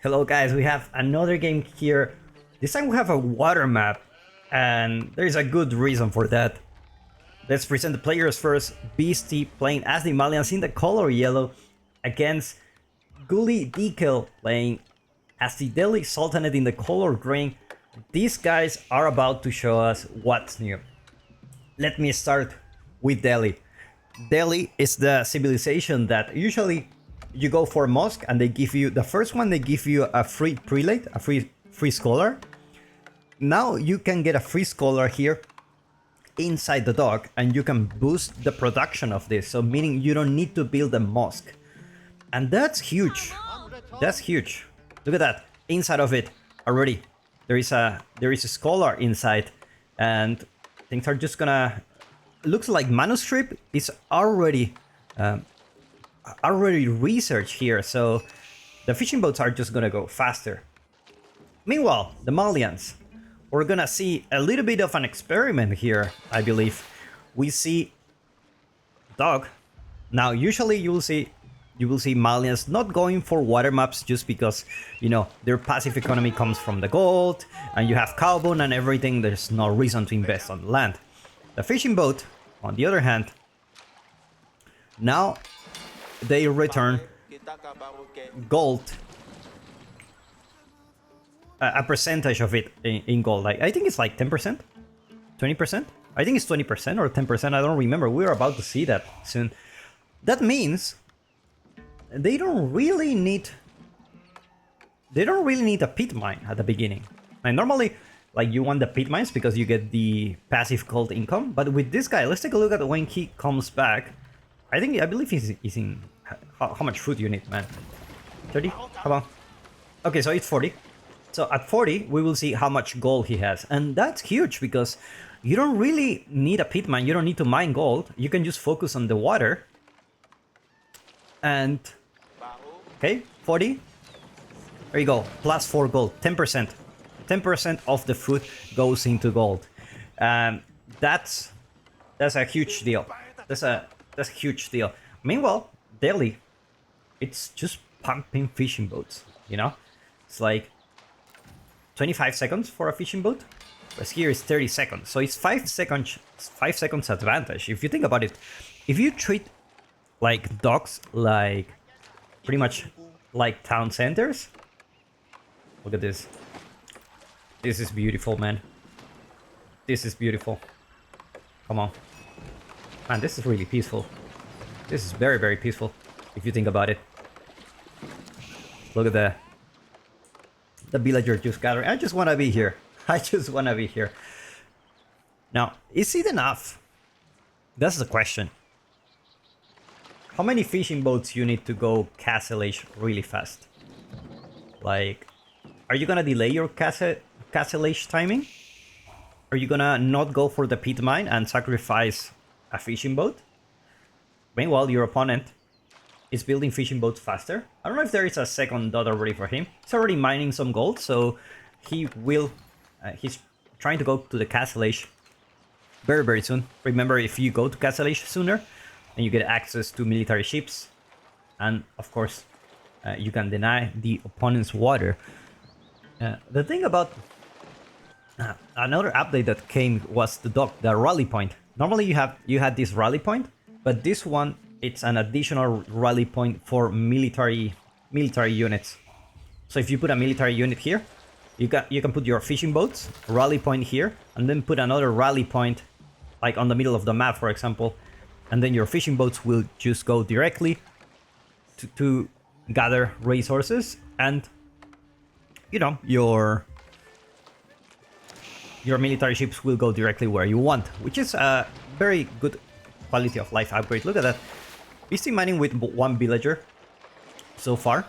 Hello guys, we have another game here. This time we have a water map, and there is a good reason for that. Let's present the players first. Beastie playing as the Malians in the color yellow against Gully Decal playing as the Delhi Sultanate in the color green. These guys are about to show us what's new. Let me start with Delhi. Delhi is the civilization that usually you go for mosque and they give you the first one. They give you a free prelate, a free scholar. Now you can get a free scholar here inside the dock, and you can boost the production of this. So meaning you don't need to build a mosque, and that's huge. That's huge. Look at that. Inside of it already there is a scholar inside, and things are just gonna. Looks like manuscript is already researched here, so the fishing boats are just gonna go faster. Meanwhile, the Malians, we're gonna see a little bit of an experiment here. I believe we see dog. Now usually you will see Malians not going for water maps just because, you know, their passive economy comes from the gold and you have carbon and everything. There's no reason to invest on land. The fishing boat, on the other hand, now they return gold, a percentage of it in gold. Like, I think it's like 10%, 20%. I think it's 20% or 10%. I don't remember. We're about to see that soon. That means they don't really need a pit mine at the beginning. And normally, like, you want the pit mines because you get the passive gold income. But with this guy, let's take a look at when he comes back. I believe he's in. How much food you need, man? 30? Come on. Okay, so it's 40. So at 40, we will see how much gold he has. And that's huge because you don't really need a pit mine. You don't need to mine gold. You can just focus on the water. And okay, 40. There you go. Plus 4 gold. 10%. 10% of the food goes into gold. That's a huge deal. That's a huge deal. Meanwhile, Delhi, it's just pumping fishing boats. You know, it's like 25 seconds for a fishing boat. But here is 30 seconds, so it's 5 seconds. 5 seconds advantage. If you think about it, if you treat like docks like pretty much like town centers. Look at this. This is beautiful, man. This is beautiful. Come on. Man, this is really peaceful. This is very, very peaceful, if you think about it. Look at the villager just gathering. I just want to be here. I just want to be here. Now, is it enough? That's the question. How many fishing boats you need to go castle age really fast? Like, are you gonna delay your castle age timing? Are you gonna not go for the pit mine and sacrifice a fishing boat? Meanwhile, your opponent is building fishing boats faster. I don't know if there is a second dot already for him. He's already mining some gold, so he will. He's trying to go to the castle age very, very soon. Remember, if you go to castle age sooner, and you get access to military ships, and of course, you can deny the opponent's water. The thing about another update that came was the dock, the rally point. Normally you had this rally point, but this one, it's an additional rally point for military units. So if you put a military unit here, you can put your fishing boats rally point here, and then put another rally point like on the middle of the map, for example, and then your fishing boats will just go directly to gather resources, and you know, your military ships will go directly where you want, which is a very good quality of life upgrade. Look at that. Beastie mining with one villager so far.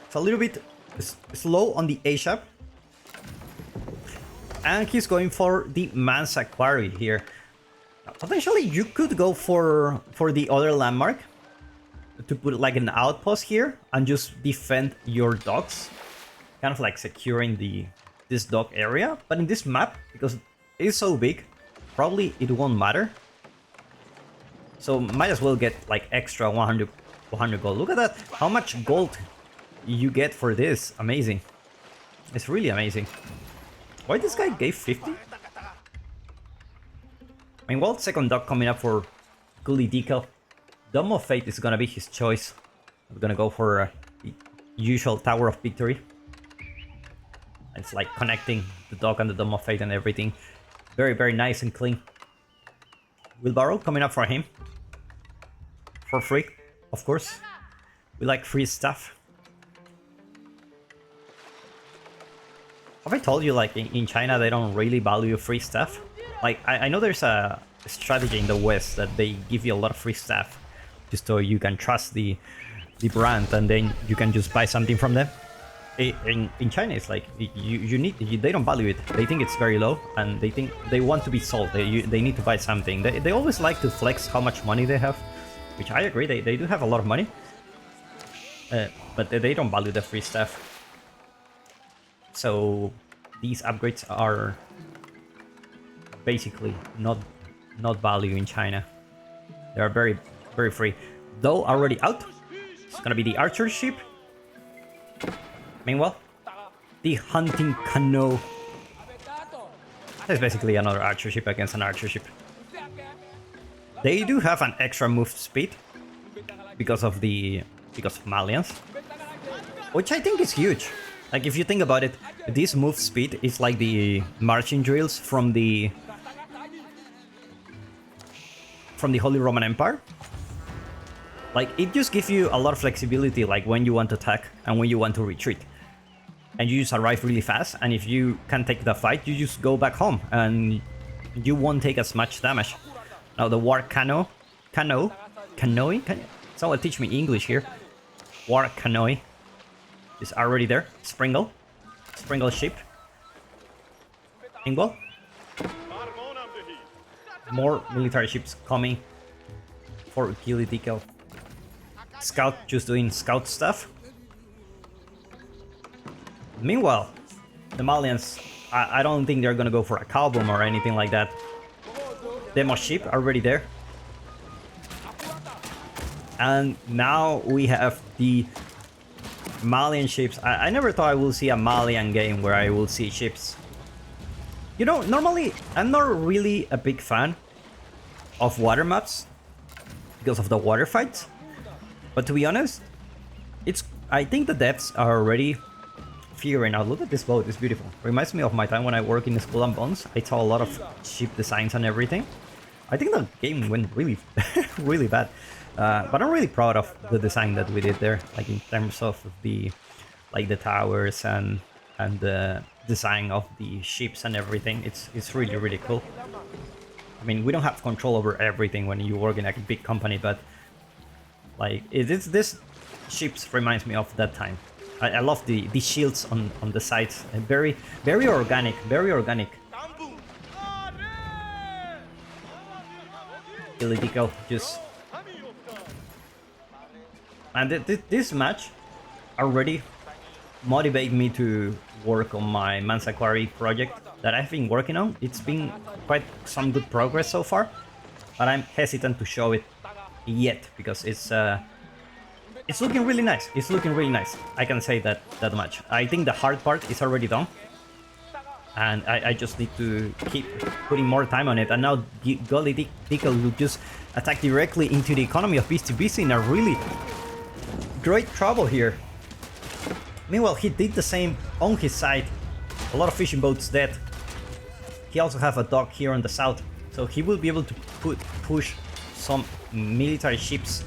It's a little bit slow on the A-shop. And he's going for the Mansa Quarry here. Potentially, you could go for the other landmark to put like an outpost here and just defend your docks, kind of like securing this dock area. But in this map, because it's so big, probably it won't matter. So might as well get like extra 100 gold. Look at that! How much gold you get for this, amazing. It's really amazing. Why this guy gave 50? Meanwhile, second dog coming up for Gully Decal. Dome of Fate is gonna be his choice. I'm gonna go for the usual Tower of Victory. It's like connecting the dog and the Dome of Fate and everything. Very, very nice and clean. Wheelbarrow coming up for him. For free, of course. We like free stuff. Have I told you, like, in China they don't really value free stuff? Like, I know there's a strategy in the West that they give you a lot of free stuff just so you can trust the brand, and then you can just buy something from them. In China, it's like they don't value it. They think it's very low, and they think they want to be sold. They need to buy something. They always like to flex how much money they have, which I agree. They do have a lot of money, but they don't value the free stuff. So these upgrades are basically not value in China. They are very, very free. Though already out, it's gonna be the archer ship. Meanwhile, the hunting canoe. It's basically another archer ship against an archer ship. They do have an extra move speed because of Malians, which I think is huge. Like, if you think about it, this move speed is like the marching drills from the Holy Roman Empire. Like, it just gives you a lot of flexibility, like when you want to attack and when you want to retreat. And you just arrive really fast, and if you can't take the fight, you just go back home, and you won't take as much damage. Now the war canoe, someone teach me English here. War canoe is already there. Springle ship. Ingwell. More military ships coming for Gilly Decal. Scout just doing scout stuff. Meanwhile, the Malians, I don't think they're gonna go for a cow bomb or anything like that. Demo ship already there. And now we have the Malian ships. I never thought I will see a Malian game where I will see ships. You know, normally I'm not really a big fan of water maps because of the water fights. But to be honest, I think the devs are already figuring out. Look at this boat, it's beautiful. Reminds me of my time when I worked in Skull and Bones. I saw a lot of ship designs and everything. I think the game went really, really bad. But I'm really proud of the design that we did there, like in terms of the towers and the design of the ships and everything. It's really, really cool. I mean, we don't have control over everything when you work in a big company, but like this ships reminds me of that time. I love the shields on the sides. Very, very organic, very organic. Illegal, just. And this match already motivated me to work on my Mansaquari project that I've been working on. It's been quite some good progress so far, but I'm hesitant to show it yet because it's looking really nice. It's looking really nice. I can say that much. I think the hard part is already done, and I just need to keep putting more time on it. And now Golly Decal will just attack directly into the economy of Beastie Beastie in a really great trouble here. Meanwhile, he did the same on his side. A lot of fishing boats dead. He also have a dock here on the south, so he will be able to push some military ships.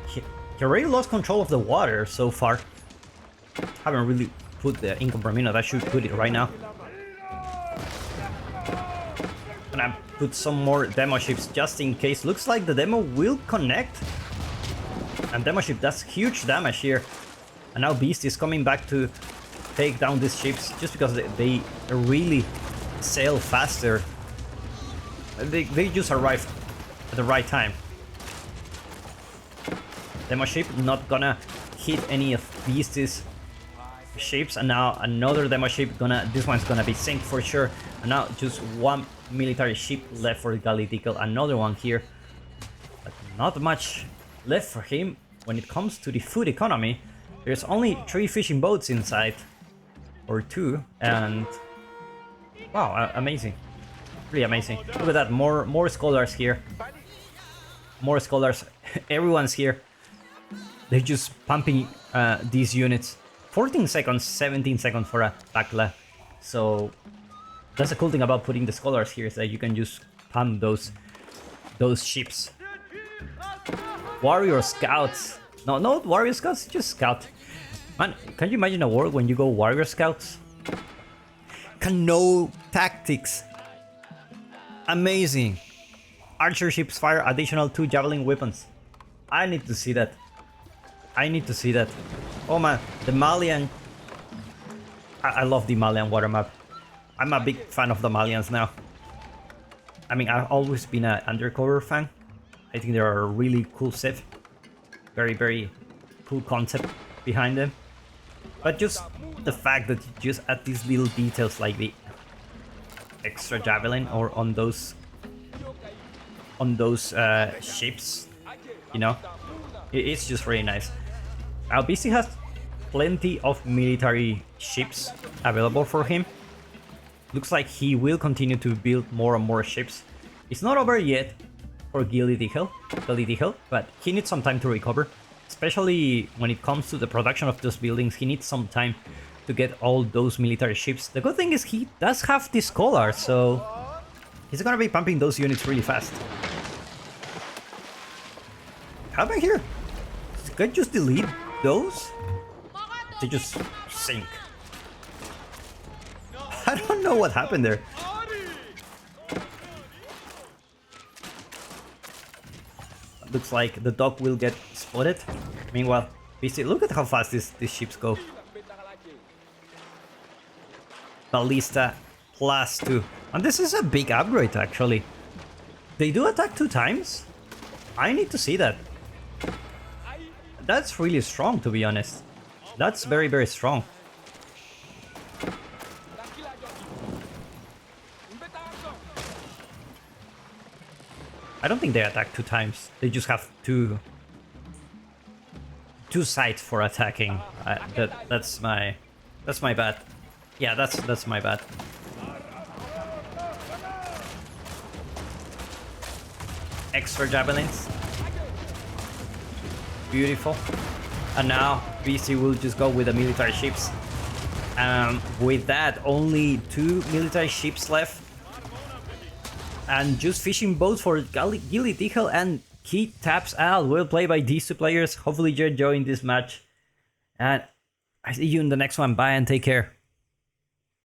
He already lost control of the water so far. Haven't really put the income per minute. I should put it right now. Gonna put some more demo ships just in case. Looks like the demo will connect. And demo ship does huge damage here. And now Beast is coming back to take down these ships just because they really sail faster. They just arrived at the right time. Demo ship not gonna hit any of Beast's ships, and now another demo ship this one's gonna be sink for sure. And now just one military ship left for Gully Decal, another one here, but not much left for him. when it comes to the food economy, there's only 3 fishing boats inside, or 2, and wow, amazing, pretty amazing. Look at that, more scholars here, more scholars. Everyone's here. They're just pumping these units. 14 seconds, 17 seconds for a Bakla. So that's the cool thing about putting the scholars here, is that you can just pump those ships. Warrior scouts. No, not warrior scouts, just scout. Man, can you imagine a world when you go warrior scouts? Canoe tactics. Amazing. Archer ships fire additional 2 javelin weapons. I need to see that. I need to see that. Oh man, the Malian. I love the Malian water map. I'm a big fan of the Malians now. I mean, I've always been an undercover fan. I think they are a really cool set. Very, very cool concept behind them. But just the fact that you just add these little details like the extra javelin or on those ships, you know, it's just really nice. BC has plenty of military ships available for him. Looks like he will continue to build more and more ships. It's not over yet for Gilded Hill, but he needs some time to recover. Especially when it comes to the production of those buildings, he needs some time to get all those military ships. The good thing is he does have this scholar, so he's gonna be pumping those units really fast. How about here? Can I just delete those? They just sink. I don't know what happened there. Looks like the dock will get spotted. Meanwhile, BC, look at how fast these ships go. Ballista +2. And this is a big upgrade, actually. They do attack 2 times? I need to see that. That's really strong, to be honest. That's very, very strong. I don't think they attack 2 times. They just have two sides for attacking. That's my bad. Yeah, that's my bad. Extra javelins. Beautiful. And now BC will just go with the military ships. With that, only 2 military ships left. And just fishing boats for Gilded Eagle, and he taps out. Well played by these 2 players. Hopefully you're enjoying this match. And I see you in the next one. Bye and take care.